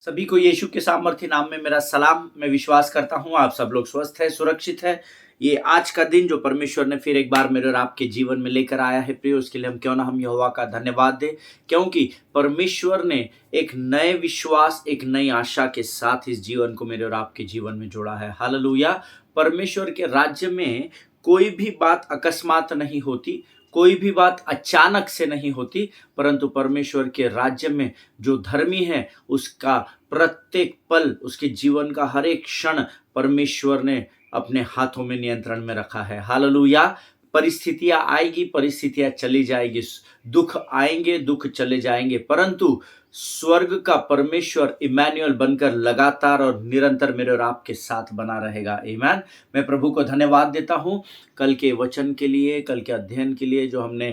सभी को यीशु के सामर्थ्य नाम में मेरा सलाम। मैं विश्वास करता हूँ आप सब लोग स्वस्थ हैं, सुरक्षित हैं। ये आज का दिन जो परमेश्वर ने फिर एक बार मेरे और आपके जीवन में लेकर आया है प्रिय, उसके लिए हम क्यों ना हम यहोवा का धन्यवाद दें, क्योंकि परमेश्वर ने एक नए विश्वास, एक नई आशा के साथ इस जीवन को मेरे और आपके जीवन में जोड़ा है। हालेलुया। परमेश्वर के राज्य में कोई भी बात अकस्मात नहीं होती, कोई भी बात अचानक से नहीं होती, परंतु परमेश्वर के राज्य में जो धर्मी है उसका प्रत्येक पल, उसके जीवन का हर एक क्षण परमेश्वर ने अपने हाथों में नियंत्रण में रखा है। हालेलुया। परिस्थितियां आएगी, परिस्थितियां चली जाएगी, दुख आएंगे, दुख चले जाएंगे, परंतु स्वर्ग का परमेश्वर इमैनुअल बनकर लगातार और निरंतर मेरे और आपके साथ बना रहेगा। आमीन। मैं प्रभु को धन्यवाद देता हूं कल के वचन के लिए, कल के अध्ययन के लिए जो हमने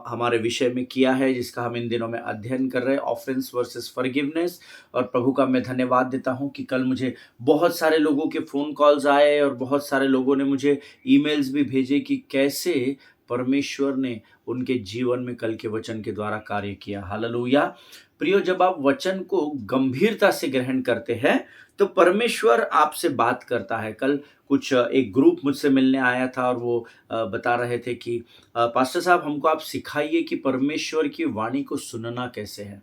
हमारे विषय में किया है, जिसका हम इन दिनों में अध्ययन कर रहे हैं, ऑफेंस वर्सेस फॉरगिवनेस। और प्रभु का मैं धन्यवाद देता हूं कि कल मुझे बहुत सारे लोगों के फ़ोन कॉल्स आए और बहुत सारे लोगों ने मुझे ईमेल्स भी भेजे कि कैसे परमेश्वर ने उनके जीवन में कल के वचन के द्वारा कार्य किया। हालेलुया। प्रियो, जब आप वचन को गंभीरता से ग्रहण करते हैं तो परमेश्वर आपसे बात करता है। कल कुछ एक ग्रुप मुझसे मिलने आया था और वो बता रहे थे कि पास्टर साहब, हमको आप सिखाइए कि परमेश्वर की वाणी को सुनना कैसे है।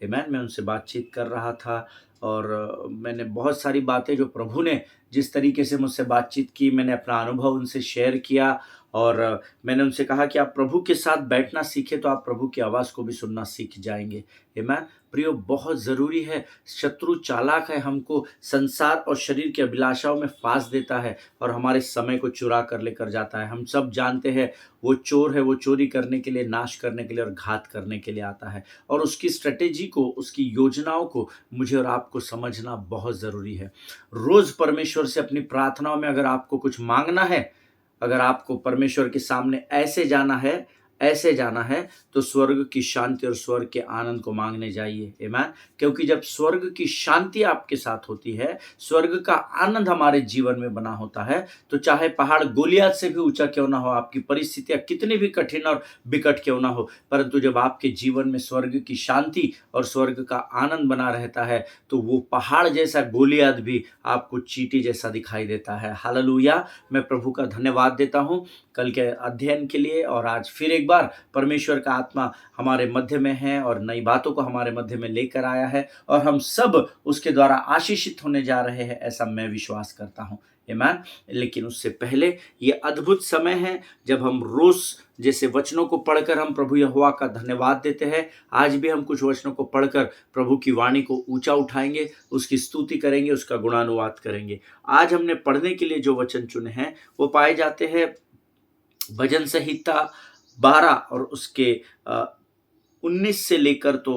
आमीन। मैं उनसे बातचीत कर रहा था और मैंने बहुत सारी बातें जो प्रभु ने जिस तरीके से मुझसे बातचीत की, मैंने अपना अनुभव उनसे शेयर किया और मैंने उनसे कहा कि आप प्रभु के साथ बैठना सीखें तो आप प्रभु की आवाज़ को भी सुनना सीख जाएंगे। आमीन। प्रियो, बहुत ज़रूरी है। शत्रु चालाक है, हमको संसार और शरीर की अभिलाषाओं में फांस देता है और हमारे समय को चुरा कर लेकर जाता है। हम सब जानते हैं वो चोर है, वो चोरी करने के लिए, नाश करने के लिए और घात करने के लिए आता है। और उसकी स्ट्रेटेजी को, उसकी योजनाओं को मुझे और आपको समझना बहुत ज़रूरी है। रोज़ परमेश्वर से अपनी प्रार्थनाओं में अगर आपको कुछ मांगना है, अगर आपको परमेश्वर के सामने ऐसे जाना है तो स्वर्ग की शांति और स्वर्ग के आनंद को मांगने जाइए। आमीन। क्योंकि जब स्वर्ग की शांति आपके साथ होती है, स्वर्ग का आनंद हमारे जीवन में बना होता है, तो चाहे पहाड़ गोलियत से भी ऊंचा क्यों ना हो, आपकी परिस्थितियां कितनी भी कठिन और विकट क्यों ना हो, परंतु जब आपके जीवन में स्वर्ग की शांति और स्वर्ग का आनंद बना रहता है तो वो पहाड़ जैसा गोलियत भी आपको चींटी जैसा दिखाई देता है। हालेलुया। मैं प्रभु का धन्यवाद देता हूं कल के अध्ययन के लिए। और आज फिर एक बार परमेश्वर का आत्मा हमारे मध्य में है और नई बातों को हमारे मध्य में लेकर आया है और हम सब उसके द्वारा आशीषित होने जा रहे हैं, ऐसा मैं विश्वास करता हूं। आमीन। लेकिन उससे पहले ये अद्भुत समय है जब हम रोज जैसे वचनों को पढ़कर हम प्रभु यहोवा का धन्यवाद देते हैं। आज भी हम कुछ वचनों को पढ़कर प्रभु की वाणी को ऊंचा उठाएंगे, उसकी स्तुति करेंगे, उसका गुणानुवाद करेंगे। आज हमने पढ़ने के लिए जो वचन चुने हैं वो पाए जाते हैं भजन संहिता 12 और उसके 19 से लेकर तो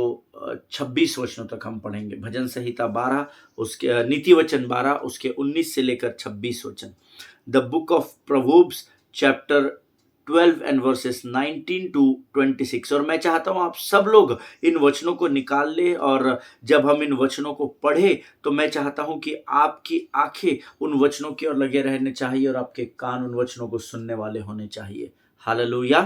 26 वचनों तक हम पढ़ेंगे। भजन संहिता 12, उसके नीति वचन 12, उसके 19 से लेकर 26 वचन। The book of proverbs chapter 12 and versus 19 to 26। और मैं चाहता हूं आप सब लोग इन वचनों को निकाल ले और जब हम इन वचनों को पढ़े तो मैं चाहता हूं कि आपकी आंखें उन वचनों की ओर लगे रहने चाहिए और आपके कान उन वचनों को सुनने वाले होने चाहिए। हालेलुया।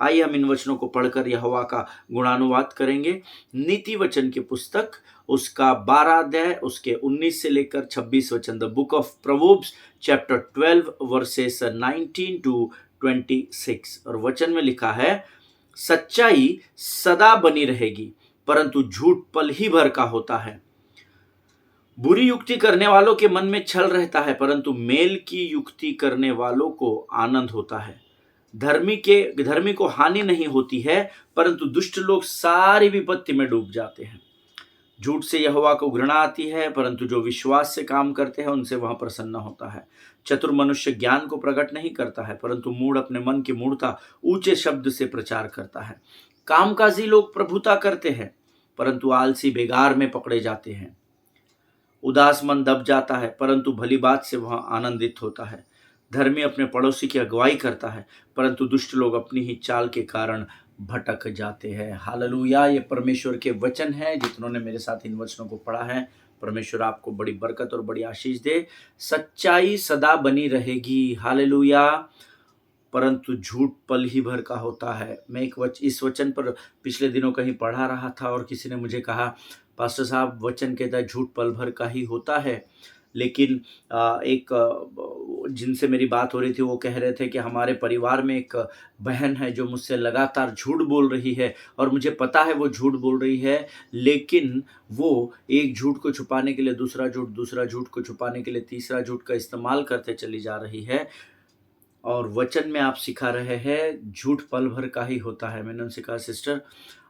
आइए हम इन वचनों को पढ़कर यहोवा का गुणानुवाद करेंगे। नीति वचन की पुस्तक, उसका 12 अध्याय, उसके 19 से लेकर 26 वचन। The book of proverbs chapter 12 versus 19 to 26। और वचन में लिखा है, सच्चाई सदा बनी रहेगी परंतु झूठ पल ही भर का होता है। बुरी युक्ति करने वालों के मन में छल रहता है परंतु मेल की युक्ति करने वालों को आनंद होता है। धर्मी को हानि नहीं होती है परंतु दुष्ट लोग सारी विपत्ति में डूब जाते हैं। झूठ से यहोवा को घृणा आती है परंतु जो विश्वास से काम करते हैं उनसे वह प्रसन्न होता है। चतुर मनुष्य ज्ञान को प्रकट नहीं करता है परंतु मूढ़ अपने मन की मूढ़ता ऊंचे शब्द से प्रचार करता है। कामकाजी लोग प्रभुता करते हैं परंतु आलसी बेगार में पकड़े जाते हैं। उदास मन दब जाता है परंतु भली बात से वह आनंदित होता है। धर्मी अपने पड़ोसी की अगुवाई करता है परंतु दुष्ट लोग अपनी ही चाल के कारण भटक जाते हैं। हालेलुया। ये परमेश्वर के वचन हैं। जितनों ने मेरे साथ इन वचनों को पढ़ा है, परमेश्वर आपको बड़ी बरकत और बड़ी आशीष दे। सच्चाई सदा बनी रहेगी, हालेलुया, परंतु झूठ पल ही भर का होता है। मैं इस वचन पर पिछले दिनों कहीं पढ़ा रहा था और किसी ने मुझे कहा, पास्टर साहब वचन कहता है झूठ पल भर का ही होता है, लेकिन एक जिनसे मेरी बात हो रही थी वो कह रहे थे कि हमारे परिवार में एक बहन है जो मुझसे लगातार झूठ बोल रही है और मुझे पता है वो झूठ बोल रही है, लेकिन वो एक झूठ को छुपाने के लिए दूसरा झूठ को छुपाने के लिए तीसरा झूठ का इस्तेमाल करते चली जा रही है। और वचन में आप सिखा रहे हैं झूठ पल भर का ही होता है। मैंने उनसे कहा सिस्टर,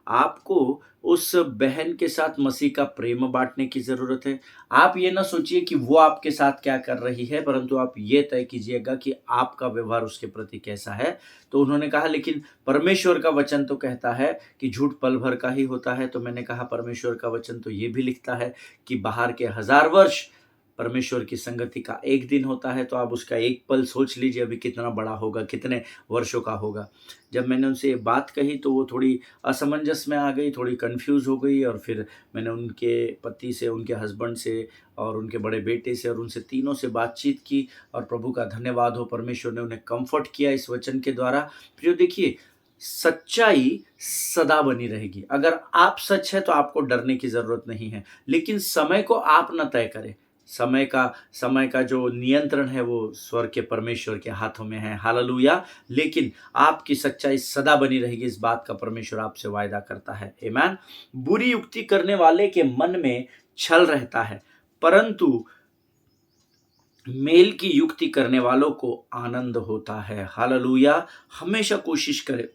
आपको उस बहन के साथ मसीह का प्रेम बांटने की ज़रूरत है। आप ये ना सोचिए कि वो आपके साथ क्या कर रही है, परंतु आप ये तय कीजिएगा कि आपका व्यवहार उसके प्रति कैसा है। तो उन्होंने कहा लेकिन परमेश्वर का वचन तो कहता है कि झूठ पल भर का ही होता है। तो मैंने कहा परमेश्वर का वचन तो ये भी लिखता है कि बाहर के 1000 वर्ष परमेश्वर की संगति का एक दिन होता है। तो आप उसका एक पल सोच लीजिए अभी कितना बड़ा होगा, कितने वर्षों का होगा। जब मैंने उनसे ये बात कही तो वो थोड़ी असमंजस में आ गई, थोड़ी कन्फ्यूज़ हो गई और फिर मैंने उनके पति से, उनके हस्बैंड से और उनके बड़े बेटे से और उनसे तीनों से बातचीत की और प्रभु का धन्यवाद हो, परमेश्वर ने उन्हें कम्फ़र्ट किया इस वचन के द्वारा। फिर देखिए, सच्चाई सदा बनी रहेगी। अगर आप सच हैं तो आपको डरने की ज़रूरत नहीं है, लेकिन समय को आप ना तय करें। समय का जो नियंत्रण है वो स्वर्ग के परमेश्वर के हाथों में है। हालेलुया। लेकिन आपकी सच्चाई सदा बनी रहेगी, इस बात का परमेश्वर आपसे वायदा करता है। आमीन। बुरी युक्ति करने वाले के मन में छल रहता है, परंतु मेल की युक्ति करने वालों को आनंद होता है। हालेलुया। हमेशा कोशिश करें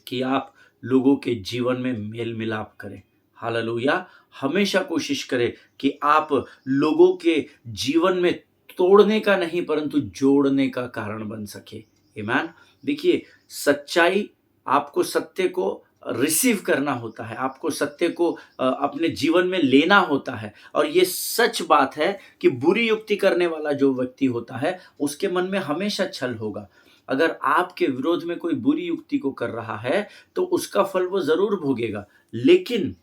कि आप लोगों के जीवन में मेल मिलाप करें। हालेलुया। हमेशा कोशिश करें कि आप लोगों के जीवन में तोड़ने का नहीं परंतु जोड़ने का कारण बन सके। आमीन। देखिए, सच्चाई, आपको सत्य को रिसीव करना होता है, आपको सत्य को अपने जीवन में लेना होता है। और ये सच बात है कि बुरी युक्ति करने वाला जो व्यक्ति होता है उसके मन में हमेशा छल होगा। अगर आपके विरोध में कोई बुरी युक्ति को कर रहा है तो उसका फल वो जरूर भोगेगा, लेकिन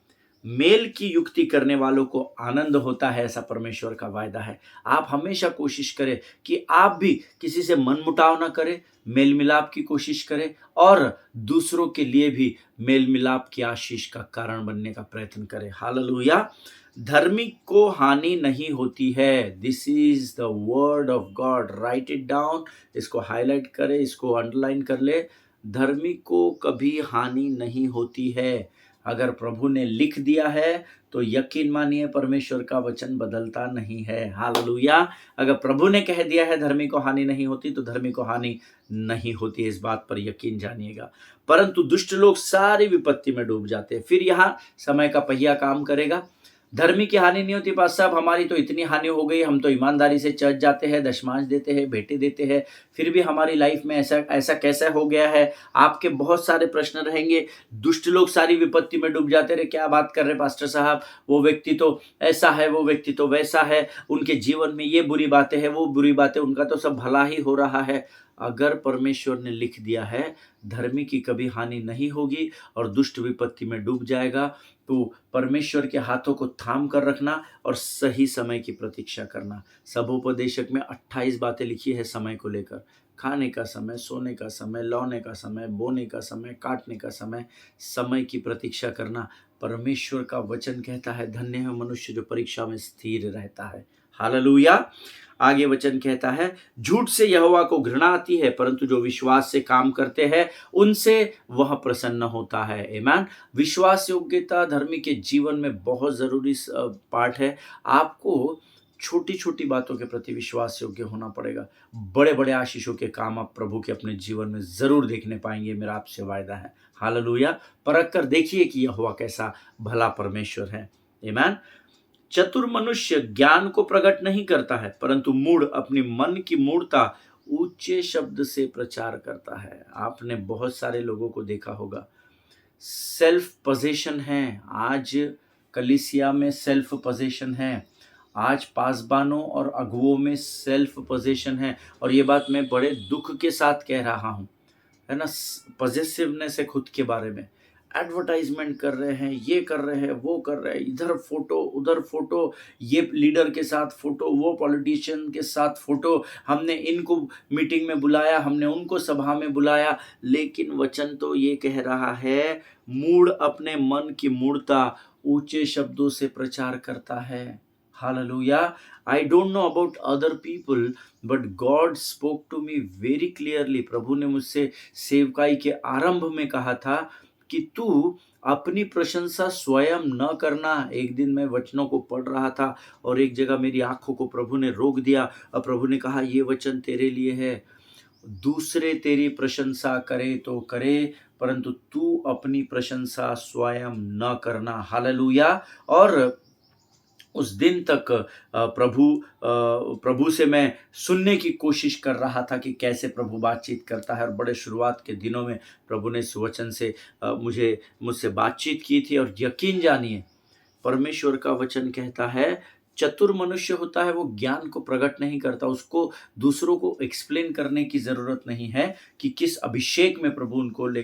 मेल की युक्ति करने वालों को आनंद होता है, ऐसा परमेश्वर का वायदा है। आप हमेशा कोशिश करें कि आप भी किसी से मनमुटाव ना करें, मेल मिलाप की कोशिश करें और दूसरों के लिए भी मेल मिलाप की आशीष का कारण बनने का प्रयत्न करें। हालेलुया। धर्मी को हानि नहीं होती है। This is the word of God. Right it down, इसको हाईलाइट करें, इसको अंडरलाइन कर ले। धर्मी को कभी हानि नहीं होती है। अगर प्रभु ने लिख दिया है तो यकीन मानिए परमेश्वर का वचन बदलता नहीं है। हालेलुया। अगर प्रभु ने कह दिया है धर्मी को हानि नहीं होती तो धर्मी को हानि नहीं होती, इस बात पर यकीन जानिएगा। परंतु दुष्ट लोग सारी विपत्ति में डूब जाते हैं। फिर यहाँ समय का पहिया काम करेगा। धर्मी की हानि नहीं होती। पास साहब, हमारी तो इतनी हानि हो गई, हम तो ईमानदारी से चर्च जाते हैं, दशमांश देते हैं, भेंटे देते हैं, फिर भी हमारी लाइफ में ऐसा कैसा हो गया है। आपके बहुत सारे प्रश्न रहेंगे। दुष्ट लोग सारी विपत्ति में डूब जाते रहे, क्या बात कर रहे पास्टर साहब, वो व्यक्ति तो ऐसा है, वो व्यक्ति तो वैसा है, उनके जीवन में ये बुरी बातें हैं, वो बुरी बातें, उनका तो सब भला ही हो रहा है। अगर परमेश्वर ने लिख दिया है धर्मी की कभी हानि नहीं होगी और दुष्ट विपत्ति में डूब जाएगा, तो परमेश्वर के हाथों को थाम कर रखना और सही समय की प्रतीक्षा करना। सबोपदेशक में 28 बातें लिखी है समय को लेकर। खाने का समय, सोने का समय, लौने का समय, बोने का समय, काटने का समय, समय की प्रतीक्षा करना। परमेश्वर का वचन कहता है धन्य है मनुष्य जो परीक्षा में स्थिर रहता है। हालेलुया। आगे वचन कहता है झूठ से यहोवा को घृणा आती है, परंतु जो विश्वास से काम करते हैं उनसे वह प्रसन्न होता है। आमीन। विश्वास योग्यता धर्मी के जीवन में बहुत जरूरी पार्ट है। आपको छोटी छोटी बातों के प्रति विश्वास योग्य होना पड़ेगा। बड़े बड़े आशीषों के काम आप प्रभु के अपने जीवन में जरूर देखने पाएंगे, मेरा आपसे वायदा है। हालेलुया। परख कर देखिए कि यहोवा कैसा भला परमेश्वर है। आमीन। चतुर मनुष्य ज्ञान को प्रकट नहीं करता है, परंतु मूढ़ अपनी मन की मूढ़ता ऊंचे शब्द से प्रचार करता है। आपने बहुत सारे लोगों को देखा होगा, सेल्फ पोजीशन है। आज कलीसिया में सेल्फ पोजीशन है, आज पासबानों और अगुओं में सेल्फ पोजीशन है। और ये बात मैं बड़े दुख के साथ कह रहा हूँ, है ना। पॉजिटिवनेस है खुद के बारे में, एडवर्टाइजमेंट कर रहे हैं, ये कर रहे हैं, वो कर रहे हैं, इधर फोटो उधर फोटो, ये लीडर के साथ फोटो, वो पॉलिटिशियन के साथ फोटो, हमने इनको मीटिंग में बुलाया, हमने उनको सभा में बुलाया। लेकिन वचन तो ये कह रहा है मूढ़ अपने मन की मूढ़ता ऊंचे शब्दों से प्रचार करता है। Hallelujah. I don't know about other people, but God spoke to me very clearly. प्रभु ने मुझसे सेवकाई के आरंभ में कहा था कि तू अपनी प्रशंसा स्वयं न करना। एक दिन मैं वचनों को पढ़ रहा था और एक जगह मेरी आंखों को प्रभु ने रोक दिया और प्रभु ने कहा, ये वचन तेरे लिए है। दूसरे तेरी प्रशंसा करे तो करे, परंतु तू अपनी प्रशंसा स्वयं न करना। हालेलुया। और उस दिन तक प्रभु से मैं सुनने की कोशिश कर रहा था कि कैसे प्रभु बातचीत करता है, और बड़े शुरुआत के दिनों में प्रभु ने इस वचन से मुझसे बातचीत की थी। और यकीन जानिए, परमेश्वर का वचन कहता है, चतुर मनुष्य होता है वो ज्ञान को प्रकट नहीं करता। उसको दूसरों को एक्सप्लेन करने की ज़रूरत नहीं है कि किस अभिषेक में प्रभु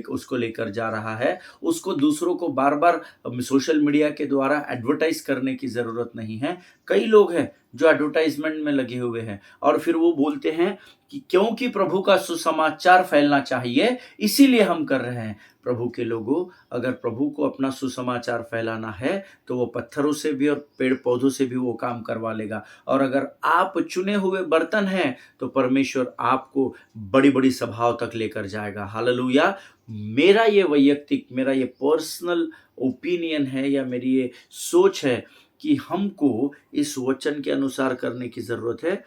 उसको लेकर जा रहा है। उसको दूसरों को बार-बार सोशल मीडिया के द्वारा एडवर्टाइज़ करने की ज़रूरत नहीं है। कई लोग हैं जो एडवर्टाइज़मेंट में लगे हुए हैं और फिर वो बोलते हैं कि क्योंकि प्रभु का सुसमाचार फैलना चाहिए, इसीलिए हम कर रहे हैं। प्रभु के लोगों, अगर प्रभु को अपना सुसमाचार फैलाना है तो वो पत्थरों से भी और पेड़ पौधों से भी वो काम करवा लेगा। और अगर आप चुने हुए बर्तन हैं तो परमेश्वर आपको बड़ी बड़ी सभाओं तक लेकर जाएगा। हालेलुया। मेरा ये पर्सनल ओपिनियन है, या मेरी ये सोच है कि हमको इस वचन के अनुसार करने की जरूरत है।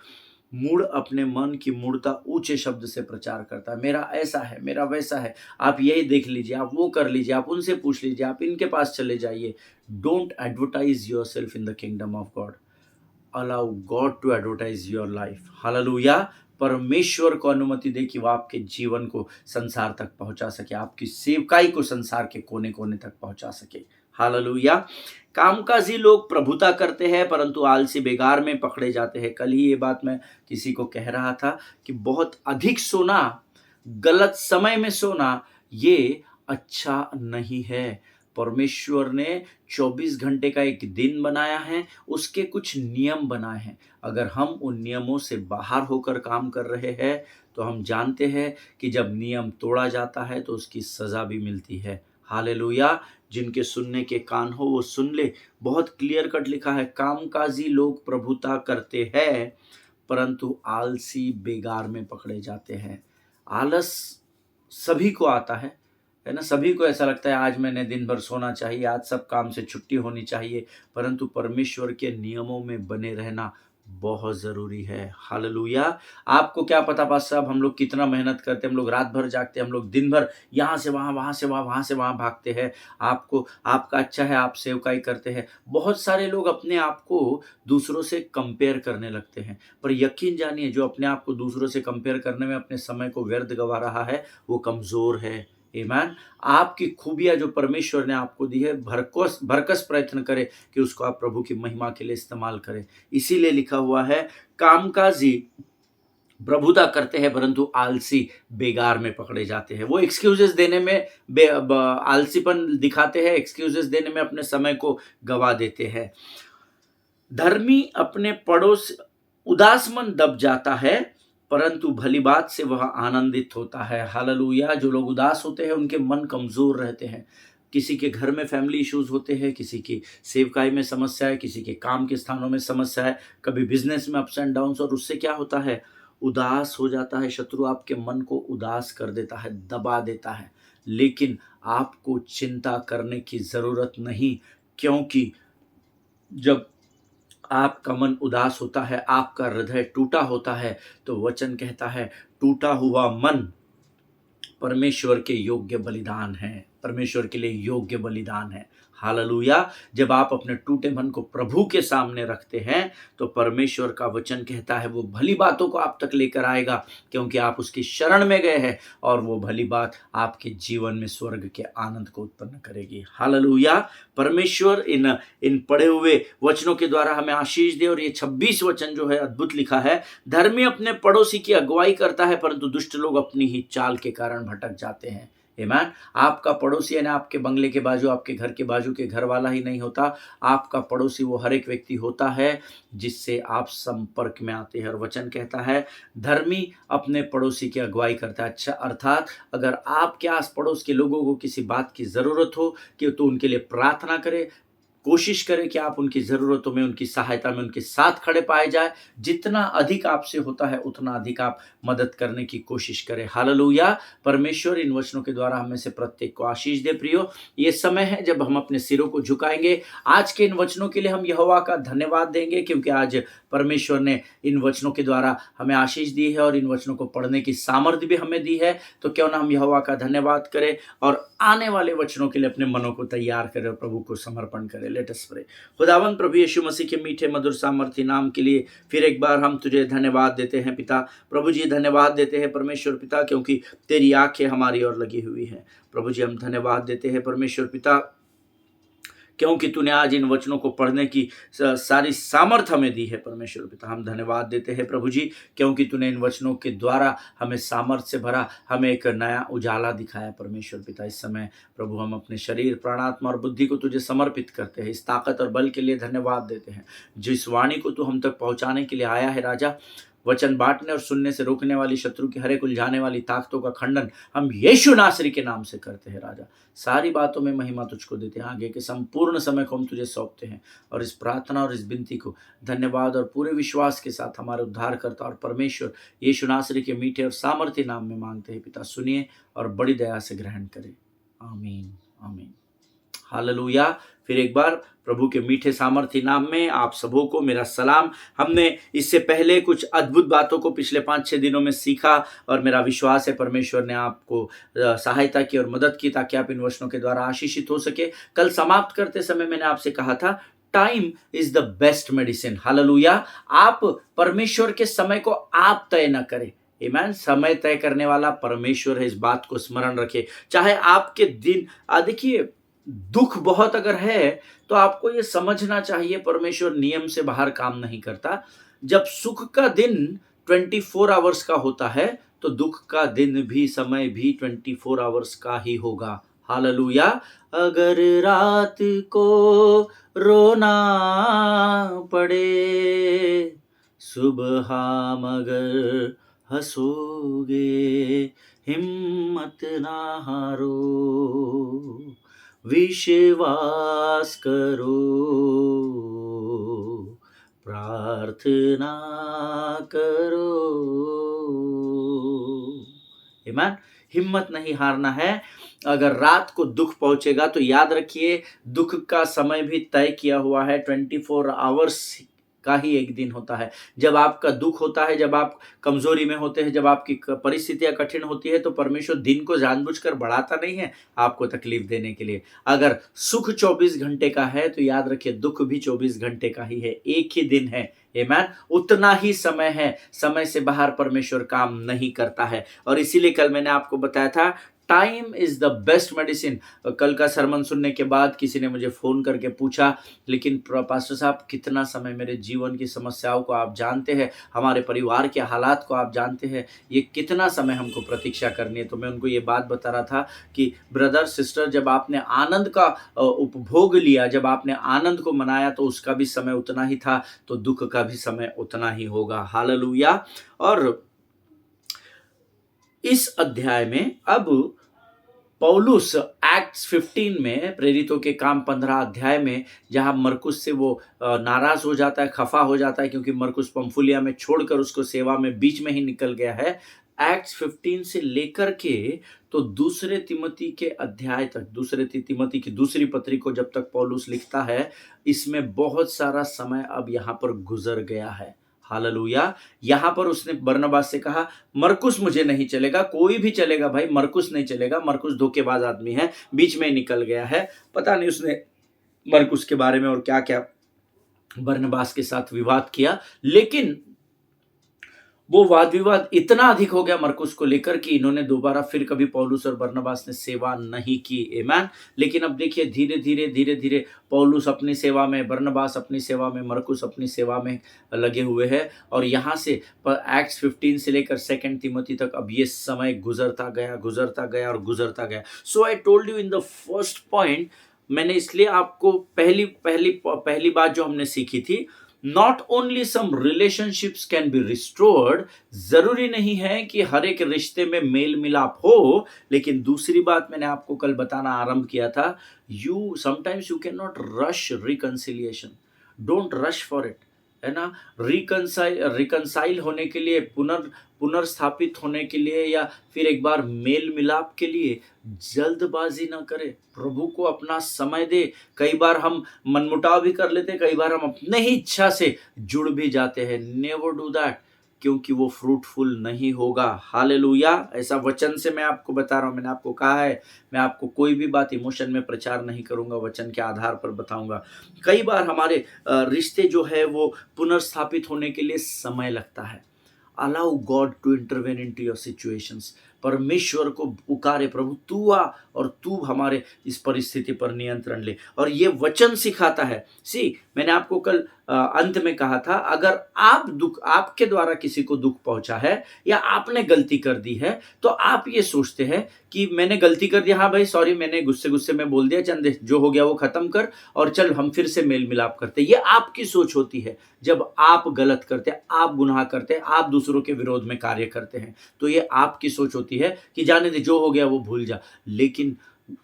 मूढ़ अपने मन की मूढ़ता ऊंचे शब्द से प्रचार करता है, मेरा ऐसा है, मेरा वैसा है, आप यही देख लीजिए, आप वो कर लीजिए, आप उनसे पूछ लीजिए, आप इनके पास चले जाइए। Don't advertise yourself in the kingdom of God. Allow God to advertise your life. Hallelujah. परमेश्वर को अनुमति दे कि वो आपके जीवन को संसार तक पहुंचा सके, आपकी सेवकाई को संसार के कोने कोने तक पहुंचा सके। हालेलुया। कामकाजी लोग प्रभुता करते हैं परंतु आलसी बेगार में पकड़े जाते हैं। कल ही ये बात मैं किसी को कह रहा था कि बहुत अधिक सोना, गलत समय में सोना, ये अच्छा नहीं है। परमेश्वर ने 24 घंटे का एक दिन बनाया है, उसके कुछ नियम बनाए हैं। अगर हम उन नियमों से बाहर होकर काम कर रहे हैं तो हम जानते हैं कि जब नियम तोड़ा जाता है तो उसकी सज़ा भी मिलती है। हालेलुया। जिनके सुनने के कान हो वो सुन ले। बहुत क्लियर कट लिखा है, कामकाजी लोग प्रभुता करते हैं परंतु आलसी बेगार में पकड़े जाते हैं। आलस सभी को आता है ना? सभी को ऐसा लगता है आज मैंने दिन भर सोना चाहिए, आज सब काम से छुट्टी होनी चाहिए, परंतु परमेश्वर के नियमों में बने रहना बहुत ज़रूरी है। हालेलुया। आपको क्या पता पास्टर साहब, हम लोग कितना मेहनत करते हैं, हम लोग रात भर जागते हैं, हम लोग दिन भर यहाँ से वहाँ, वहाँ से वहाँ, वहाँ से वहाँ भागते हैं। आपका अच्छा है, आप सेवकाई करते हैं। बहुत सारे लोग अपने आप को दूसरों से कंपेयर करने लगते हैं, पर यकीन जानिए, जो अपने आप को दूसरों से कंपेयर करने में अपने समय को व्यर्थ गवा रहा है वो कमज़ोर है। आमीन। आपकी खूबियाँ जो परमेश्वर ने आपको दी है, भरकस प्रयत्न करें कि उसको आप प्रभु की महिमा के लिए इस्तेमाल करें। इसीलिए लिखा हुआ है, कामकाजी प्रभुता करते हैं परंतु आलसी बेगार में पकड़े जाते हैं। वो एक्सक्यूजेस देने में आलसीपन दिखाते हैं, एक्सक्यूजेस देने में अपने समय को गवा देते हैं। धर्मी अपने पड़ोस उदास मन दब जाता है परंतु भली बात से वह आनंदित होता है। हालेलुया। जो लोग उदास होते हैं उनके मन कमज़ोर रहते हैं। किसी के घर में फैमिली इश्यूज होते हैं, किसी की सेवकाई में समस्या है, किसी के काम के स्थानों में समस्या है, कभी बिजनेस में अप्स एंड डाउन्स, और उससे क्या होता है, उदास हो जाता है। शत्रु आपके मन को उदास कर देता है, दबा देता है। लेकिन आपको चिंता करने की ज़रूरत नहीं, क्योंकि जब आपका मन उदास होता है, आपका हृदय टूटा होता है, तो वचन कहता है, टूटा हुआ मन परमेश्वर के योग्य बलिदान है, परमेश्वर के लिए योग्य बलिदान है। हालेलुया। जब आप अपने टूटे मन को प्रभु के सामने रखते हैं तो परमेश्वर का वचन कहता है वो भली बातों को आप तक लेकर आएगा, क्योंकि आप उसकी शरण में गए हैं, और वो भली बात आपके जीवन में स्वर्ग के आनंद को उत्पन्न करेगी। हालेलुया। परमेश्वर इन पढ़े हुए वचनों के द्वारा हमें आशीष दे। और ये 26 वचन जो है अद्भुत लिखा है, धर्मी अपने पड़ोसी की अगुवाई करता है परंतु दुष्ट लोग अपनी ही चाल के कारण भटक जाते हैं। आमीन। आपका पड़ोसी यानी आपके बंगले के बाजू, आपके घर के बाजू के घर वाला ही नहीं होता। आपका पड़ोसी वो हर एक व्यक्ति होता है जिससे आप संपर्क में आते हैं। और वचन कहता है, धर्मी अपने पड़ोसी की अगुवाई करता है। अच्छा, अर्थात अगर आपके आस पड़ोस के लोगों को किसी बात की ज़रूरत हो कि तो उनके लिए प्रार्थना करें, कोशिश करें कि आप उनकी ज़रूरतों में, उनकी सहायता में उनके साथ खड़े पाए जाए। जितना अधिक आपसे होता है उतना अधिक आप मदद करने की कोशिश करें। हालेलुया। परमेश्वर इन वचनों के द्वारा हमें से प्रत्येक को आशीष दे। प्रियो, ये समय है जब हम अपने सिरों को झुकाएंगे। आज के इन वचनों के लिए हम यहोवा का धन्यवाद देंगे, क्योंकि आज परमेश्वर ने इन वचनों के द्वारा हमें आशीष दी है और इन वचनों को पढ़ने की सामर्थ्य भी हमें दी है। तो क्यों ना हम यहोवा का धन्यवाद करें और आने वाले वचनों के लिए अपने मनों को तैयार करें और प्रभु को समर्पण करें। Let us pray. खुदावंद प्रभु यीशु मसीह के मीठे मधुर सामर्थ्य नाम के लिए फिर एक बार हम तुझे धन्यवाद देते हैं पिता। प्रभु जी धन्यवाद देते हैं परमेश्वर पिता, क्योंकि तेरी आंखें हमारी ओर लगी हुई हैं। प्रभु जी हम धन्यवाद देते हैं परमेश्वर पिता, क्योंकि तूने आज इन वचनों को पढ़ने की सारी सामर्थ्य हमें दी है। परमेश्वर पिता हम धन्यवाद देते हैं प्रभु जी, क्योंकि तूने इन वचनों के द्वारा हमें सामर्थ्य से भरा, हमें एक नया उजाला दिखाया। परमेश्वर पिता इस समय प्रभु हम अपने शरीर, प्राणात्मा और बुद्धि को तुझे समर्पित करते हैं। इस ताकत और बल के लिए धन्यवाद देते हैं जिस वाणी को तू हम तक पहुंचाने के लिए आया है। राजा, वचन बांटने और सुनने से रोकने वाली शत्रु की हर एक उलझाने वाली ताकतों का खंडन हम यीशु नासरी के नाम से करते हैं। राजा, सारी बातों में महिमा तुझको देते हैं। आगे के संपूर्ण समय को हम तुझे सौंपते हैं और इस प्रार्थना और इस विनती को धन्यवाद और पूरे विश्वास के साथ हमारे उद्धारकर्ता और परमेश्वर यीशु नासरी के मीठे और सामर्थ्य नाम में मांगते हैं। पिता सुनिए और बड़ी दया से ग्रहण करें। आमीन आमीन। हालेलुया। फिर एक बार प्रभु के मीठे सामर्थ्य नाम में आप सबों को मेरा सलाम। हमने इससे पहले कुछ अद्भुत बातों को पिछले 5-6 दिनों में सीखा और मेरा विश्वास है परमेश्वर ने आपको सहायता की और मदद की ताकि आप इन वचनों के द्वारा आशीषित हो सके। कल समाप्त करते समय मैंने आपसे कहा था time is the best medicine. Hallelujah. आप परमेश्वर के समय को आप तय न करें। आमीन। समय तय करने वाला परमेश्वर है, इस बात को स्मरण रखें। चाहे आपके दिन देखिए दुख बहुत अगर है तो आपको ये समझना चाहिए परमेश्वर नियम से बाहर काम नहीं करता। जब सुख का दिन 24 आवर्स का होता है तो दुख का दिन भी, समय भी 24 आवर्स का ही होगा। हालेलुया। अगर रात को रोना पड़े, सुबह मगर हंसोगे, हिम्मत ना हारो, विश्वास करो, प्रार्थना करो। आमीन। हिम्मत नहीं हारना है। अगर रात को दुख पहुंचेगा तो याद रखिए दुख का समय भी तय किया हुआ है। 24 आवर्स का ही एक दिन होता है। जब आपका दुख होता है, जब आप कमजोरी में होते हैं, जब आपकी परिस्थितियां कठिन होती है तो परमेश्वर दिन को जानबूझकर बढ़ाता नहीं है आपको तकलीफ देने के लिए। अगर सुख 24 घंटे का है तो याद रखिए दुख भी 24 घंटे का ही है। एक ही दिन है। आमीन। उतना ही समय है। समय से बाहर परमेश्वर काम नहीं करता है। और इसीलिए कल मैंने आपको बताया था time is the best medicine. कल का सरमन सुनने के बाद किसी ने मुझे फोन करके पूछा, लेकिन पास्टर साहब कितना समय, मेरे जीवन की समस्याओं को आप जानते हैं, हमारे परिवार के हालात को आप जानते हैं, ये कितना समय हमको प्रतीक्षा करनी है। तो मैं उनको ये बात बता रहा था कि ब्रदर सिस्टर, जब आपने आनंद का उपभोग लिया, जब आपने आनंद को मनाया तो उसका भी समय उतना ही था, तो दुख का भी समय उतना ही होगा। हालेलुया। और इस अध्याय में अब पौलुस एक्ट्स 15 में, प्रेरितों के काम 15 अध्याय में, जहां मरकुस से वो नाराज हो जाता है, खफा हो जाता है क्योंकि मरकुस पंफुलिया में छोड़कर उसको सेवा में बीच में ही निकल गया है। एक्ट्स 15 से लेकर के तो दूसरे तिमोथी के अध्याय तक, दूसरे तिमोथी की दूसरी पत्री को जब तक पौलुस लिखता है, इसमें बहुत सारा समय अब यहाँ पर गुजर गया है। हालेलुया। यहां पर उसने बरनबास से कहा मरकुस मुझे नहीं चलेगा, कोई भी चलेगा भाई, मरकुस नहीं चलेगा, मरकुस धोखेबाज आदमी है, बीच में निकल गया है। पता नहीं उसने मरकुस के बारे में और क्या क्या बरनबास के साथ विवाद किया, लेकिन वो वाद विवाद इतना अधिक हो गया मरकुस को लेकर कि इन्होंने दोबारा फिर कभी पौलुस और बरनबास ने सेवा नहीं की। आमीन। लेकिन अब देखिए धीरे धीरे पौलुस अपनी सेवा में, बरनबास अपनी सेवा में, मरकुस अपनी सेवा में लगे हुए हैं। और यहाँ से एक्ट्स 15 से लेकर 2 तिमोथी तक अब ये समय गुजरता गया। So I told you in the first point, मैंने इसलिए आपको पहली बात जो हमने सीखी थी not only some relationships can be restored, जरूरी नहीं है कि हर एक रिश्ते में मेल मिलाप हो, लेकिन दूसरी बात मैंने आपको कल बताना आरंभ किया था, you sometimes you can not rush reconciliation, don't rush for it, है ना। रिकंसाइल होने के लिए, पुनर्स्थापित होने के लिए, या फिर एक बार मेल मिलाप के लिए जल्दबाजी ना करे, प्रभु को अपना समय दे। कई बार हम मनमुटाव भी कर लेते हैं, कई बार हम अपने ही इच्छा से जुड़ भी जाते हैं। नेवर डू दैट, क्योंकि वो फ्रूटफुल नहीं होगा। हालेलुया। ऐसा वचन से मैं आपको बता रहा हूं, मैंने आपको कहा है मैं आपको कोई भी बात इमोशन में प्रचार नहीं करूंगा, वचन के आधार पर बताऊंगा। कई बार हमारे रिश्ते जो है वो पुनर्स्थापित होने के लिए समय लगता है। Allow God to intervene into your situations. परमेश्वर को पुकारे, प्रभु तू आ और तू हमारे इस परिस्थिति पर नियंत्रण ले। और ये वचन सिखाता है। मैंने आपको कल अंत में कहा था, अगर आपके द्वारा किसी को दुख पहुंचा है या आपने गलती कर दी है, तो आप ये सोचते हैं कि मैंने गलती कर दिया, हाँ भाई सॉरी, मैंने गुस्से में बोल दिया, चंदे जो हो गया वो खत्म कर और चल हम फिर से मेल मिलाप करते। ये आपकी सोच होती है। जब आप गलत करते हैं, आप गुनाह करते हैं, आप दूसरों के विरोध में कार्य करते हैं, तो ये आपकी सोच होती है कि जाने दे, जो हो गया वो भूल जा। लेकिन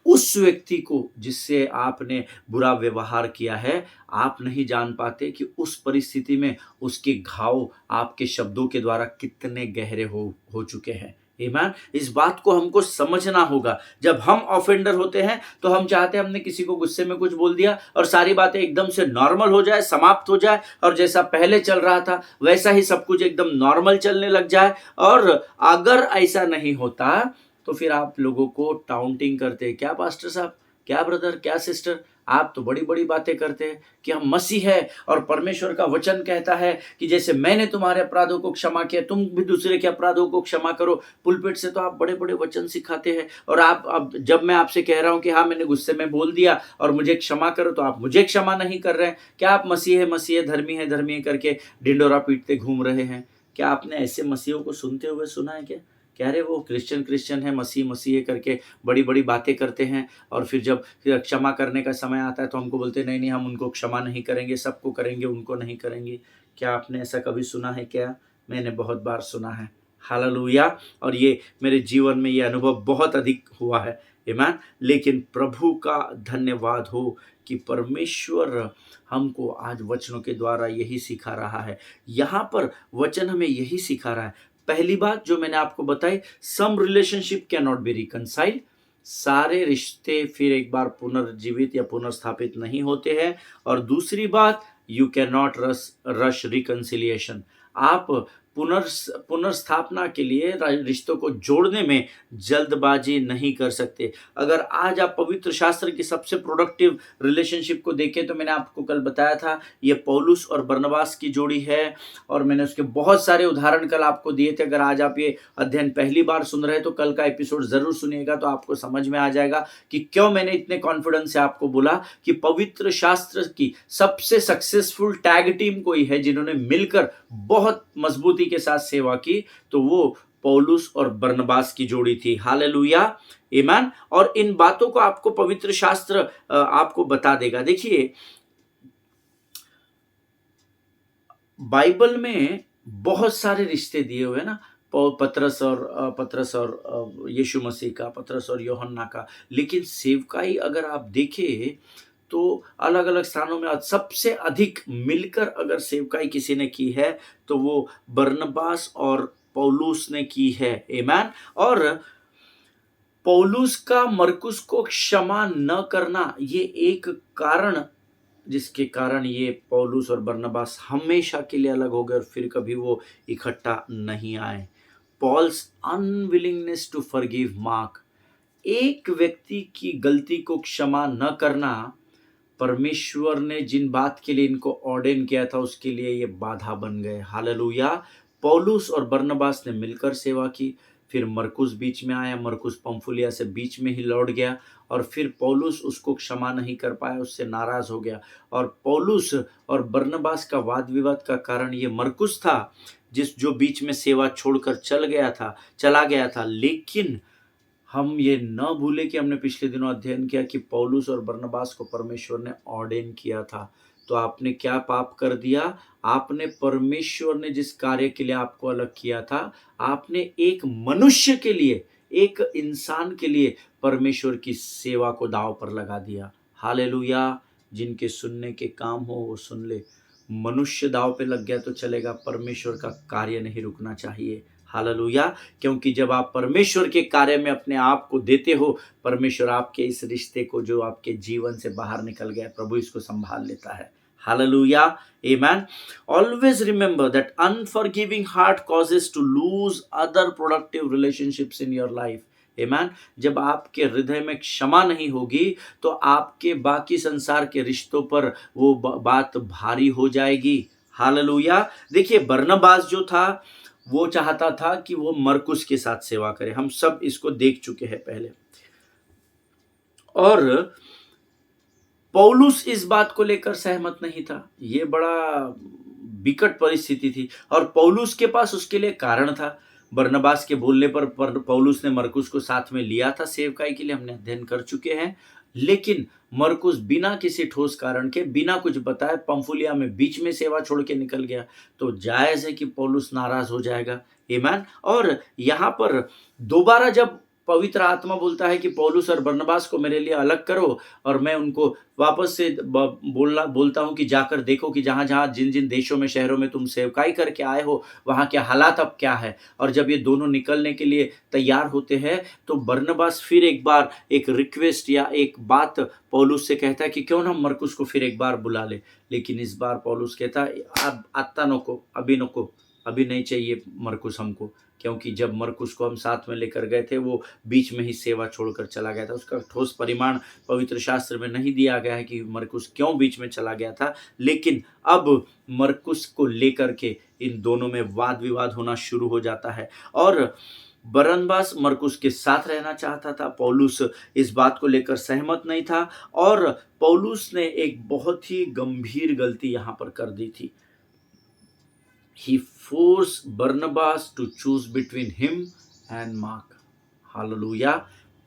उस व्यक्ति को जिससे आपने बुरा व्यवहार किया है, आप नहीं जान पाते कि उस परिस्थिति में उसके घाव आपके शब्दों के द्वारा कितने गहरे हो चुके हैं। ईमान, इस बात को हमको समझना होगा। जब हम ऑफेंडर होते हैं तो हम चाहते हैं हमने किसी को गुस्से में कुछ बोल दिया और सारी बातें एकदम से नॉर्मल हो जाए, समाप्त हो जाए, और जैसा पहले चल रहा था वैसा ही सब कुछ एकदम नॉर्मल चलने लग जाए। और अगर ऐसा नहीं होता तो फिर आप लोगों को टाउंटिंग करते हैं, क्या पास्टर साहब, क्या ब्रदर, क्या सिस्टर, आप तो बड़ी बड़ी बातें करते हैं कि हम मसीह है और परमेश्वर का वचन कहता है कि जैसे मैंने तुम्हारे अपराधों को क्षमा किया, तुम भी दूसरे के अपराधों को क्षमा करो। पुलपिट से तो आप बड़े बड़े वचन सिखाते हैं, और आप अब जब मैं आपसे कह रहा हूं कि हाँ मैंने गुस्से में बोल दिया और मुझे क्षमा करो, तो आप मुझे क्षमा नहीं कर रहे हैं। क्या आप मसीह है, धर्मी है करके ढिंडोरा पीटते घूम रहे हैं? क्या आपने ऐसे मसीहों को सुनते हुए सुना है क्या? कह रहे वो क्रिश्चियन है, मसीह है करके बड़ी बड़ी बातें करते हैं, और फिर जब क्षमा करने का समय आता है तो हमको बोलते नहीं नहीं, हम उनको क्षमा नहीं करेंगे, सबको करेंगे, उनको नहीं करेंगे। क्या आपने ऐसा कभी सुना है क्या? मैंने बहुत बार सुना है। हालेलुया। और ये मेरे जीवन में ये अनुभव बहुत अधिक हुआ है। आमीन। लेकिन प्रभु का धन्यवाद हो कि परमेश्वर हमको आज वचनों के द्वारा यही सिखा रहा है। यहाँ पर वचन हमें यही सिखा रहा है। पहली बात जो मैंने आपको बताई, some relationship can not be reconcile, सारे रिश्ते फिर एक बार पुनर्जीवित या पुनर्स्थापित नहीं होते हैं। और दूसरी बात, you can not rush reconciliation, आप पुनर्स्थापना के लिए रिश्तों को जोड़ने में जल्दबाजी नहीं कर सकते। अगर आज आप पवित्र शास्त्र की सबसे प्रोडक्टिव रिलेशनशिप को देखें तो मैंने आपको कल बताया था, ये पौलुस और बरनबास की जोड़ी है, और मैंने उसके बहुत सारे उदाहरण कल आपको दिए थे। अगर आज आप ये अध्ययन पहली बार सुन रहे हैं तो कल का एपिसोड जरूर सुनिएगा, तो आपको समझ में आ जाएगा कि क्यों मैंने इतने कॉन्फिडेंस से आपको बोला कि पवित्र शास्त्र की सबसे सक्सेसफुल टैग टीम कोई है जिन्होंने मिलकर बहुत मजबूती के साथ सेवा की, तो वो पौलुस और बरनबास की जोड़ी थी। हालेलुया, आमीन। और इन बातों को आपको पवित्र शास्त्र आपको बता देगा। देखिए, बाइबल में बहुत सारे रिश्ते दिए हुए हैं ना, पतरस और यीशु मसीह का, पतरस और यूहन्ना का। लेकिन सेवकाई अगर आप देखें तो अलग अलग स्थानों में सबसे अधिक मिलकर अगर सेवकाई किसी ने की है तो वो बरनबास और पौलुस ने की है। आमीन। और पौलुस का मरकुस को क्षमा न करना, ये एक कारण जिसके कारण ये पौलुस और बरनबास हमेशा के लिए अलग हो गए और फिर कभी वो इकट्ठा नहीं आए। Paul's unwillingness to forgive Mark, एक व्यक्ति की गलती को क्षमा न करना, परमेश्वर ने जिन बात के लिए इनको ऑर्डेन किया था उसके लिए ये बाधा बन गए। हालेलुया। पौलुस और बरनबास ने मिलकर सेवा की, फिर मरकुस बीच में आया, मरकुस पंफुलिया से बीच में ही लौट गया, और फिर पौलुस उसको क्षमा नहीं कर पाया, उससे नाराज हो गया। और पौलुस और बरनबास का वाद विवाद का कारण ये मरकुस था, जो बीच में सेवा छोड़कर चला गया था। लेकिन हम ये न भूले कि हमने पिछले दिनों अध्ययन किया कि पौलुस और बरनबास को परमेश्वर ने ऑर्डेन किया था तो आपने क्या पाप कर दिया? आपने परमेश्वर ने जिस कार्य के लिए आपको अलग किया था, आपने एक मनुष्य के लिए, एक इंसान के लिए परमेश्वर की सेवा को दाँव पर लगा दिया। हालेलुया! जिनके सुनने के काम हो वो सुन ले। मनुष्य दाँव पे लग गया तो चलेगा, परमेश्वर का कार्य नहीं रुकना चाहिए। हालेलुया! क्योंकि जब आप परमेश्वर के कार्य में अपने आप को देते हो, परमेश्वर आपके इस रिश्ते को जो आपके जीवन से बाहर निकल गया है, प्रभु इसको संभाल लेता है। Hallelujah! Amen. Always remember that unforgiving heart causes to lose other productive relationships in your life. Amen. जब आपके हृदय में क्षमा नहीं होगी तो आपके बाकी संसार के रिश्तों पर वो बात भारी हो जाएगी। हालेलुया! देखिए बरनबास जो था वो चाहता था कि वो मरकुस के साथ सेवा करे। हम सब इसको देख चुके हैं पहले। और पौलुस इस बात को लेकर सहमत नहीं था। ये बड़ा विकट परिस्थिति थी और पौलुस के पास उसके लिए कारण था। बरनबास के बोलने पर पौलुस ने मरकुस को साथ में लिया था सेवकाई के लिए, हमने अध्ययन कर चुके हैं। लेकिन मरकुस बिना किसी ठोस कारण के, बिना कुछ बताए पंफुलिया में बीच में सेवा छोड़ के निकल गया, तो जायज है कि पौलुस नाराज हो जाएगा। आमीन। और यहाँ पर दोबारा जब पवित्र आत्मा बोलता है कि पौलुस और बरनबास को मेरे लिए अलग करो, और मैं उनको वापस से बोलता हूँ कि जाकर देखो कि जहाँ जहाँ जिन जिन देशों में, शहरों में तुम सेवकाई करके आए हो, वहाँ के हालात अब क्या है। और जब ये दोनों निकलने के लिए तैयार होते हैं तो बरनबास फिर एक बार एक रिक्वेस्ट या एक बात पौलुस से कहता है कि क्यों ना मरकुस को फिर एक बार बुला ले। लेकिन इस बार पौलुस कहता है अब आत्ता नको, अभी नको, अभी नहीं चाहिए मरकुस हमको, क्योंकि जब मरकुस को हम साथ में लेकर गए थे वो बीच में ही सेवा छोड़कर चला गया था। उसका ठोस परिमाण पवित्र शास्त्र में नहीं दिया गया है कि मरकुस क्यों बीच में चला गया था। लेकिन अब मरकुस को लेकर के इन दोनों में वाद विवाद होना शुरू हो जाता है और बरनबास मरकुस के साथ रहना चाहता था। पौलुस इस बात को लेकर सहमत नहीं था और पौलुस ने एक बहुत ही गंभीर गलती यहाँ पर कर दी थी। He forced Barnabas to choose between him and Mark. Hallelujah!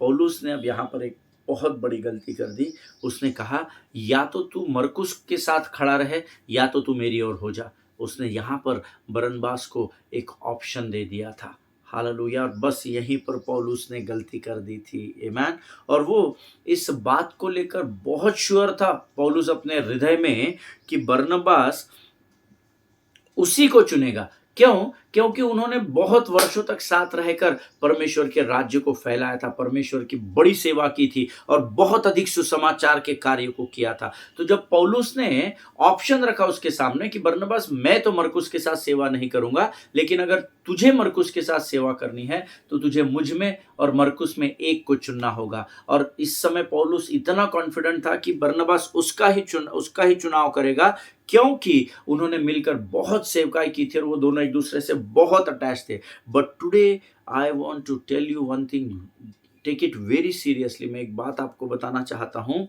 पौलुस ने अब यहाँ पर एक बहुत बड़ी गलती कर दी। उसने कहा या तो तू मरकुस के साथ खड़ा रहे या तो तू मेरी ओर हो जा। उसने यहाँ पर बरनबास को एक ऑप्शन दे दिया था। हालेलुया! और बस यहीं पर पौलुस ने गलती कर दी थी। आमीन। और वो इस बात को लेकर बहुत श्योर था पौलुस अपने हृदय में कि बरनबास उसी को चुनेगा। क्यों? क्योंकि उन्होंने बहुत वर्षों तक साथ रहकर परमेश्वर के राज्य को फैलाया था, परमेश्वर की बड़ी सेवा की थी और बहुत अधिक सुसमाचार के कार्य को किया था। तो जब पौलुस ने ऑप्शन रखा उसके सामने कि बरनबास मैं तो मरकुस के साथ सेवा नहीं करूंगा, लेकिन अगर तुझे मरकुस के साथ सेवा करनी है तो तुझे मुझ में और मरकुस में एक को चुनना होगा। और इस समय पौलुस इतना कॉन्फिडेंट था कि बरनबास उसका ही चुनाव करेगा, क्योंकि उन्होंने मिलकर बहुत सेवकाई की थी और वो दोनों एक दूसरे से बहुत अटैच थे। But today I want to tell you one thing, take it very seriously. मैं एक बात आपको बताना चाहता हूं,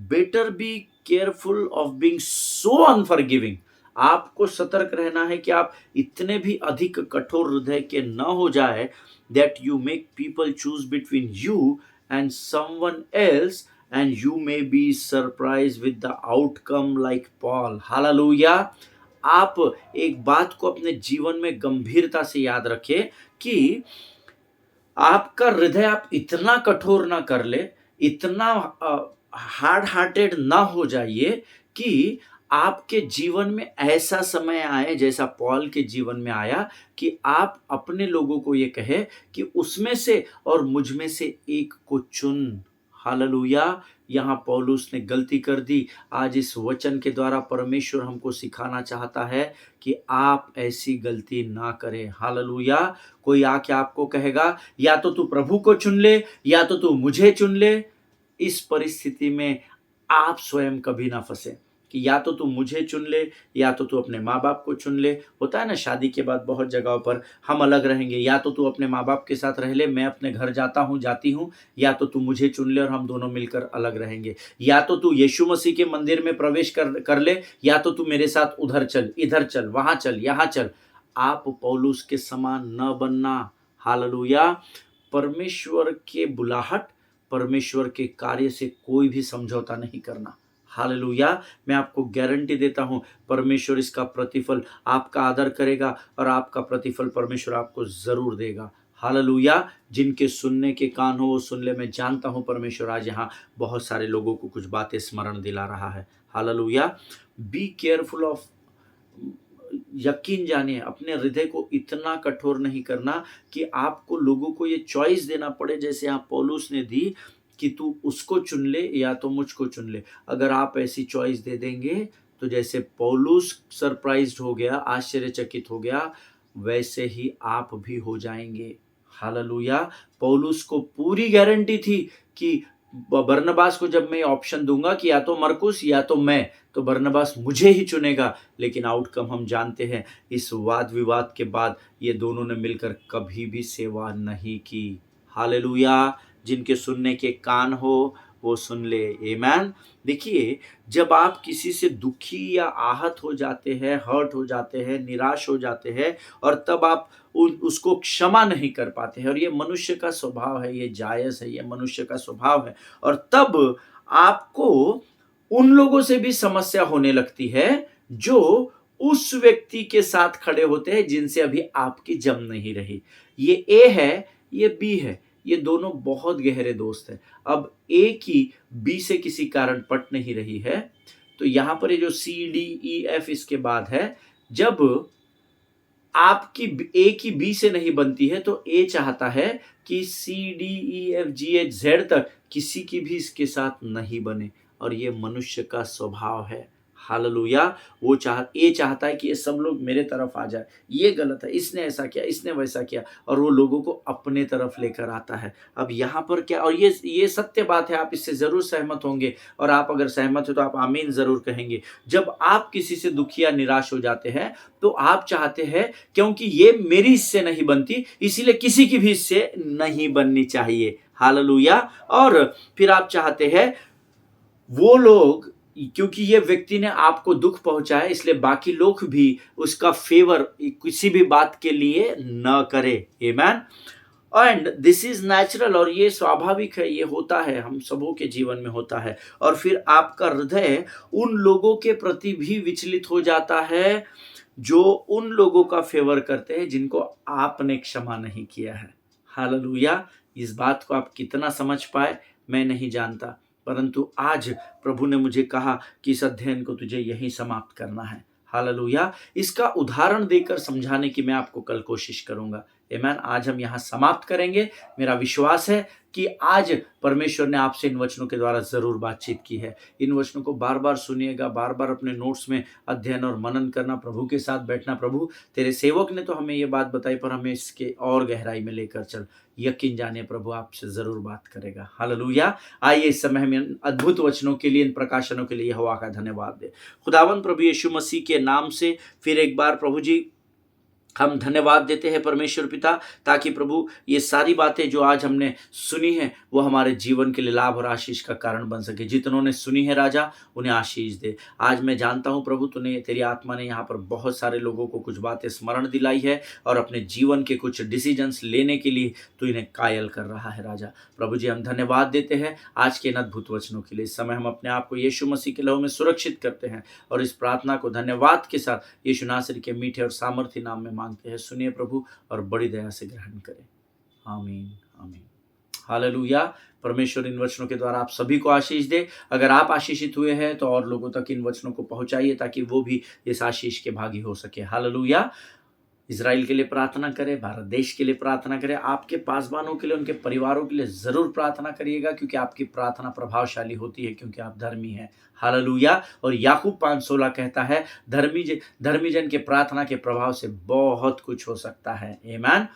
better be careful of being so unforgiving. आपको सतर्क रहना है कि आप इतने भी अधिक कठोर हृदय के न हो जाए that you make people choose between you and someone else and you may be surprised with the outcome like Paul. Hallelujah! आप एक बात को अपने जीवन में गंभीरता से याद रखें कि आपका हृदय आप इतना कठोर ना कर ले, इतना हार्ड हार्टेड ना हो जाइए कि आपके जीवन में ऐसा समय आए जैसा पॉल के जीवन में आया कि आप अपने लोगों को ये कहे कि उसमें से और मुझ में से एक को चुन। हालेलुया! यहाँ पौलुस ने गलती कर दी। आज इस वचन के द्वारा परमेश्वर हमको सिखाना चाहता है कि आप ऐसी गलती ना करें। हालेलुया! कोई आके आपको कहेगा या तो तू प्रभु को चुन ले या तो तू मुझे चुन ले। इस परिस्थिति में आप स्वयं कभी ना फंसे कि या तो तू मुझे चुन ले या तो तू अपने माँ बाप को चुन ले। होता है ना शादी के बाद बहुत जगहों पर हम अलग रहेंगे, या तो तू अपने माँ बाप के साथ रह ले, मैं अपने घर जाती हूँ, या तो तू मुझे चुन ले और हम दोनों मिलकर अलग रहेंगे। या तो तू यीशु मसीह के मंदिर में प्रवेश कर ले या तो तू मेरे साथ उधर चल, इधर चल, वहां चल, यहाँ चल। आप पौलुस के समान न बनना। हालेलुया! परमेश्वर के बुलाहट, परमेश्वर के कार्य से कोई भी समझौता नहीं करना। हालेलुया। मैं आपको गारंटी देता हूँ, परमेश्वर इसका प्रतिफल आपका आदर करेगा और आपका प्रतिफल परमेश्वर आपको ज़रूर देगा। हालेलुया। जिनके सुनने के कान हो वो सुन ले। मैं जानता हूँ परमेश्वर आज यहाँ बहुत सारे लोगों को कुछ बातें स्मरण दिला रहा है। हालेलुया। बी केयरफुल ऑफ, यकीन जानिए, अपने हृदय को इतना कठोर नहीं करना कि आपको लोगों को ये चॉइस देना पड़े, जैसे यहाँ पौलुस ने दी कि तू उसको चुन ले या तो मुझको चुन ले। अगर आप ऐसी चॉइस दे देंगे तो जैसे पौलुस सरप्राइज्ड हो गया, आश्चर्यचकित हो गया, वैसे ही आप भी हो जाएंगे। हालेलुया। पौलुस को पूरी गारंटी थी कि बरनबास को जब मैं ऑप्शन दूंगा कि या तो मरकुस या तो मैं, तो बरनबास मुझे ही चुनेगा। लेकिन आउटकम हम जानते हैं, इस वाद विवाद के बाद ये दोनों ने मिलकर कभी भी सेवा नहीं की। हालेलुया। जिनके सुनने के कान हो वो सुन ले। आमीन। देखिए, जब आप किसी से दुखी या आहत हो जाते हैं, हर्ट हो जाते हैं, निराश हो जाते हैं, और तब आप उसको क्षमा नहीं कर पाते हैं, और ये मनुष्य का स्वभाव है, ये जायज है, ये मनुष्य का स्वभाव है, और तब आपको उन लोगों से भी समस्या होने लगती है जो उस व्यक्ति के साथ खड़े होते हैं जिनसे अभी आपकी जम नहीं रही। ये ए है, ये बी है, ये दोनों बहुत गहरे दोस्त हैं। अब ए की बी से किसी कारण पट नहीं रही है, तो यहां पर ये जो सी डी ई एफ इसके बाद है, जब आपकी ए की बी से नहीं बनती है तो ए चाहता है कि C D E F G H Z तक किसी की भी इसके साथ नहीं बने, और ये मनुष्य का स्वभाव है। हालेलुया। ए चाहता है कि ये सब लोग मेरे तरफ आ जाए, ये गलत है, इसने ऐसा किया, इसने वैसा किया, और वो लोगों को अपने तरफ लेकर आता है। अब यहाँ पर क्या, और ये सत्य बात है, आप इससे जरूर सहमत होंगे, और आप अगर सहमत हो तो आप आमीन जरूर कहेंगे। जब आप किसी से दुखी या निराश हो जाते हैं तो आप चाहते हैं, क्योंकि ये मेरी हिस्से नहीं बनती, इसीलिए किसी की भी हिस्से नहीं बननी चाहिए। हालेलुया। और फिर आप चाहते हैं वो लोग, क्योंकि ये व्यक्ति ने आपको दुख पहुंचाया, इसलिए बाकी लोग भी उसका फेवर किसी भी बात के लिए न करे। आमीन। एंड दिस इज नेचुरल, और ये स्वाभाविक है, ये होता है, हम सबों के जीवन में होता है। और फिर आपका हृदय उन लोगों के प्रति भी विचलित हो जाता है जो उन लोगों का फेवर करते हैं जिनको आपने क्षमा नहीं किया है। हालेलुया। इस बात को आप कितना समझ पाए मैं नहीं जानता, परंतु आज प्रभु ने मुझे कहा कि इस अध्ययन को तुझे यहीं समाप्त करना है। हालेलुया। इसका उदाहरण देकर समझाने की मैं आपको कल कोशिश करूंगा। आमीन। आज हम यहाँ समाप्त करेंगे। मेरा विश्वास है कि आज परमेश्वर ने आपसे इन वचनों के द्वारा जरूर बातचीत की है। इन वचनों को बार बार सुनिएगा, बार बार अपने नोट्स में अध्ययन और मनन करना, प्रभु के साथ बैठना। प्रभु तेरे सेवक ने तो हमें ये बात बताई, पर हमें इसके और गहराई में लेकर चल। यकीन जानिए प्रभु आपसे जरूर बात करेगा। हालेलुया। आइए इस समय हम इन अद्भुत वचनों के लिए, इन प्रकाशनों के लिए यहोवा का धन्यवाद दे। खुदावंद प्रभु यीशु मसीह के नाम से फिर एक बार प्रभु जी हम धन्यवाद देते हैं परमेश्वर पिता, ताकि प्रभु ये सारी बातें जो आज हमने सुनी है वो हमारे जीवन के लिए लाभ और आशीष का कारण बन सके। जितनों ने सुनी है राजा, उन्हें आशीष दे। आज मैं जानता हूँ प्रभु, तूने, तेरी आत्मा ने यहाँ पर बहुत सारे लोगों को कुछ बातें स्मरण दिलाई है, और अपने जीवन के कुछ डिसीजंस लेने के लिए तू इन्हें कायल कर रहा है राजा। प्रभु जी हम धन्यवाद देते हैं आज के इन अद्भुत वचनों के लिए। इस समय हम अपने आप को यीशु मसीह के लहू में सुरक्षित करते हैं, और इस प्रार्थना को धन्यवाद के साथ यीशु नासरी के मीठे और सामर्थी नाम में मांगते हैं। सुनिए प्रभु, और बड़ी दया से ग्रहण करें। आमीन आमीन। हालेलुया। परमेश्वर इन वचनों के द्वारा आप सभी को आशीष दे। अगर आप आशीषित हुए हैं तो और लोगों तक इन वचनों को पहुंचाइए, ताकि वो भी इस आशीष के भागी हो सके। हालेलुया। इज़राइल के लिए प्रार्थना करें, भारत देश के लिए प्रार्थना करें, आपके पासवानों के लिए, उनके परिवारों के लिए ज़रूर प्रार्थना करिएगा, क्योंकि आपकी प्रार्थना प्रभावशाली होती है, क्योंकि आप धर्मी हैं। हालेलुया। और याकूब 5:16 कहता है, धर्मी जन के प्रार्थना के प्रभाव से बहुत कुछ हो सकता है। आमीन।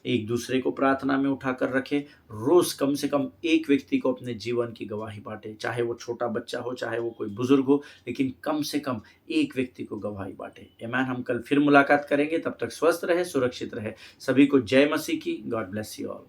एक दूसरे को प्रार्थना में उठाकर रखें। रोज कम से कम एक व्यक्ति को अपने जीवन की गवाही बांटे, चाहे वो छोटा बच्चा हो, चाहे वो कोई बुजुर्ग हो, लेकिन कम से कम एक व्यक्ति को गवाही बांटे। आमीन। हम कल फिर मुलाकात करेंगे, तब तक स्वस्थ रहे, सुरक्षित रहे। सभी को जय मसीह की। God bless you all.